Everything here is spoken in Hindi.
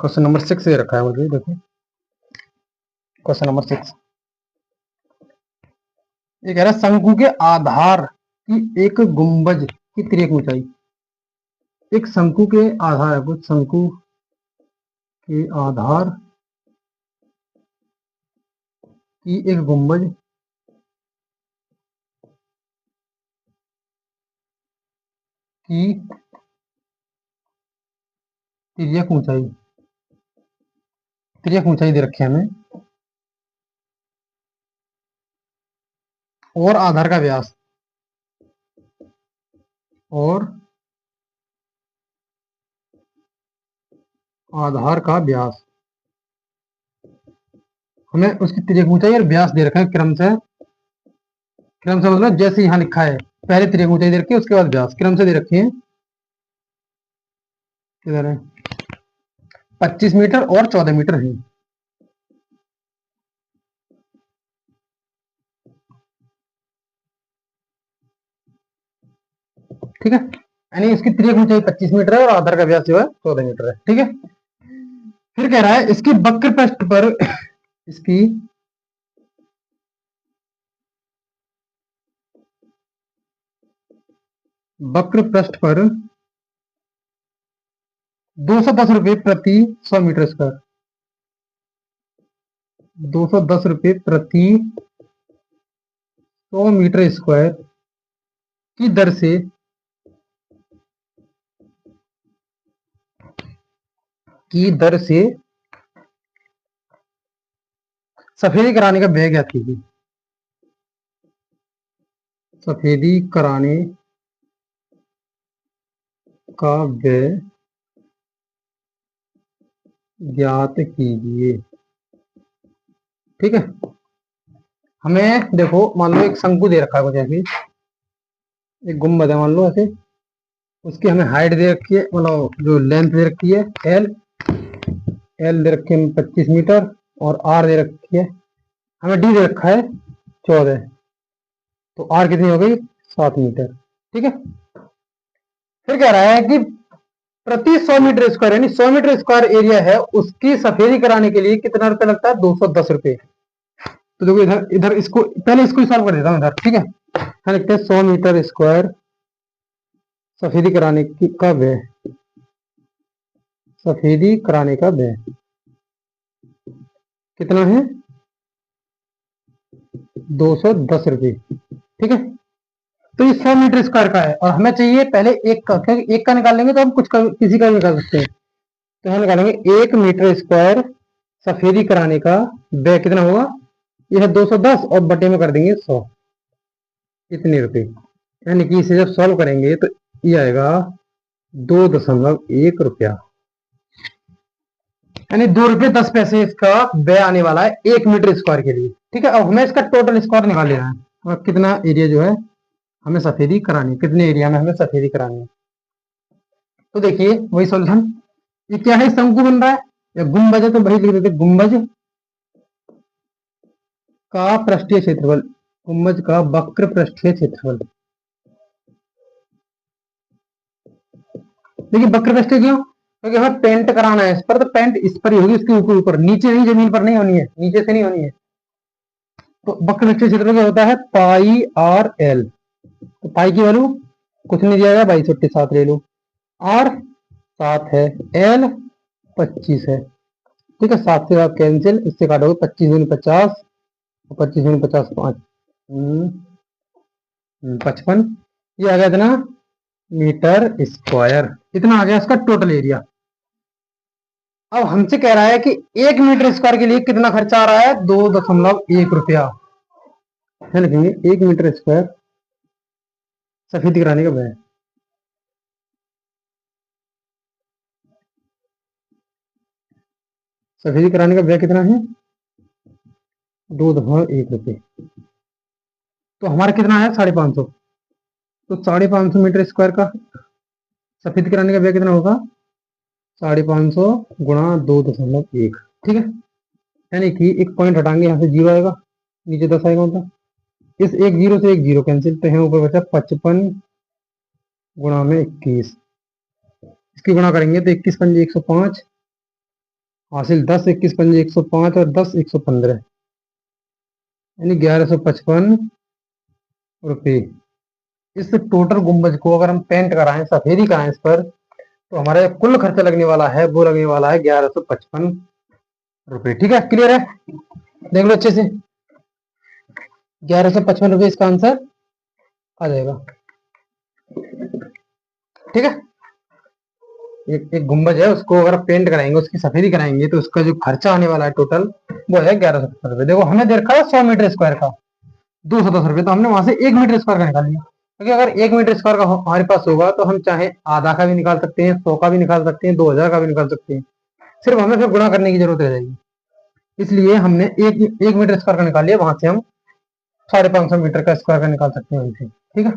क्वेश्चन नंबर 6 ये रखा है मुझे, देखो क्वेश्चन नंबर 6 ये कह रहा है शंकु के आधार की एक गुंबज की तिर्यक ऊंचाई। एक शंकु के आधार है, कुछ शंकु के आधार की एक गुंबज की तिर्यक ऊंचाई दे रखी है हमें, और आधार का व्यास, और आधार का व्यास, हमें उसकी तिर्यक ऊंचाई और व्यास दे रखा है क्रम से मतलब जैसे यहाँ लिखा है पहले तिर्यक ऊंचाई दे रखी है, उसके बाद व्यास क्रम से दे रखी है। किधर है? 25 मीटर और 14 मीटर है। ठीक है, यानी इसकी तिर्यक ऊंचाई 25 मीटर है और आधार का व्यास जो है 14 मीटर है। ठीक है, फिर कह रहा है इसकी वक्र पृष्ठ पर इसकी वक्र पृष्ठ पर 210 रुपये प्रति 100 मीटर स्क्वायर, 210 रुपये प्रति 100 मीटर स्क्वायर की दर से सफेदी कराने का व्यय ज्ञात कीजिए। सफेदी कराने का व्यय ज्ञात कीजिए। ठीक है, हमें देखो मान लो एक शंकु दे रखा है कुछ ऐसे, एक गुंबद है मान लो ऐसे, उसकी हमें हाइट दे रखी है, मतलब जो लेंथ दे रखी है एल दे रखी है 25 मीटर, और आर दे रखी है हमें, डी दे रखा है 14, तो आर कितनी हो गई 7 मीटर। ठीक है, फिर कह रहा है कि प्रति 100 मीटर स्क्वायर यानी 100 मीटर स्क्वायर एरिया है, उसकी सफेदी कराने के लिए कितना रुपया लगता है? 210 रुपये। तो देखो इधर इधर इसको पहले इसको सॉल्व कर देता हूँ इधर। ठीक है, यहाँ लिखते हैं 100 मीटर स्क्वायर सफेदी कराने की का व्यय, सफेदी कराने का व्यय कितना है? 210 रुपये। ठीक है, तो ये 100 मीटर स्क्वायर का है और हमें चाहिए पहले एक का, क्योंकि एक का निकाल लेंगे तो हम किसी का भी निकाल सकते हैं। तो हम निकालेंगे 1 मीटर स्क्वायर सफेदी कराने का व्यय कितना होगा? यह है 210 और बटे में कर देंगे 100, इतने रुपए। यानी कि इसे जब सॉल्व करेंगे तो ये आएगा 2.1 रुपया, यानी 2 रुपये 10 पैसे इसका व्यय आने वाला है 1 मीटर स्क्वायर के लिए। ठीक है, अब हमें इसका टोटल स्क्वायर निकाल लेना है, और कितना एरिया जो है हमें सफेदी करानी है, कितने एरिया में हमें सफेदी करानी है। तो देखिए वही सॉल्यूशन, ये क्या है? शंकु बन रहा है या गुंबज है, तो वही लिख देते गुंबज का पृष्ठीय क्षेत्रफल, गुंबज का वक्र पृष्ठीय क्षेत्रफल। देखिए वक्र पृष्ठीय क्यों? क्योंकि हमें पेंट कराना है इस पर, तो पेंट इस पर ही होगी, इसके ऊपर ऊपर, नीचे नहीं, जमीन पर नहीं होनी है, नीचे से नहीं होनी है। तो वक्र पृष्ठीय क्षेत्रफल क्या होता है? पाई आर एल। तो पाई की वैल्यू कुछ नहीं दिया गया, 22/7 ले लो, आर 7 है, एल 25 है। ठीक है, 7 से आप कैंसिल, इससे काटोगे 25 दूनी 50, 25 दूनी 50 5 55, ये आ गया इतना मीटर स्क्वायर, इतना आ गया इसका टोटल एरिया। अब हमसे कह रहा है कि 1 मीटर स्क्वायर के लिए कितना खर्चा आ रहा है? 2.1 रुपया है, लिखेंगे 1 मीटर स्क्वायर सफेदी कराने का व्यय, सफेदी कराने का व्यय कितना है? 2.1 रुपये। तो हमारा कितना है? 550। तो 550 मीटर स्क्वायर का सफेद कराने का व्यय कितना होगा? 550 गुणा 2.1। ठीक है, यानी कि एक पॉइंट हटाएंगे, यहाँ से 0 आएगा, नीचे 10 आएगा, मतलब इस एक 0 से एक 0 कैंसिल, तो यहाँ ऊपर बचा 55 गुणा में 21, इसकी गुणा करेंगे तो 21 पंजे 105, हासिल 10, 21, 25, 105 और 10, 115, यानी 1155 रुपये। इस टोटल गुम्बज को अगर हम पेंट कराएं, सफेदी कराएं इस पर, तो हमारा कुल खर्चा लगने वाला है, वो लगने वाला है 1155 रुपये। ठीक है, क्लियर है? देख लो अच्छे से, 1155 रुपये इसका आंसर आ जाएगा। ठीक है, एक गुम्बज है, उसको अगर पेंट कराएंगे, उसकी सफेदी कराएंगे, तो उसका जो खर्चा आने वाला है टोटल, वो है 1155 रुपये। देखो हमें देखा है 100 मीटर स्क्वायर का 210 रुपये, तो हमने वहां से 1 मीटर स्क्वायर का निकाल लिया, क्योंकि अगर 1 मीटर स्क्वायर का हमारे पास होगा तो हम चाहे आधा का भी निकाल सकते हैं, 100 का भी निकाल सकते हैं, 2000 का भी निकाल सकते हैं, सिर्फ हमें फिर गुणा करने की जरूरत रह जाएगी। इसलिए हमने एक मीटर स्क्वायर का निकाल लिया, वहां से हम 550 मीटर का स्क्वायर का निकाल सकते हैं वहीं से। ठीक है,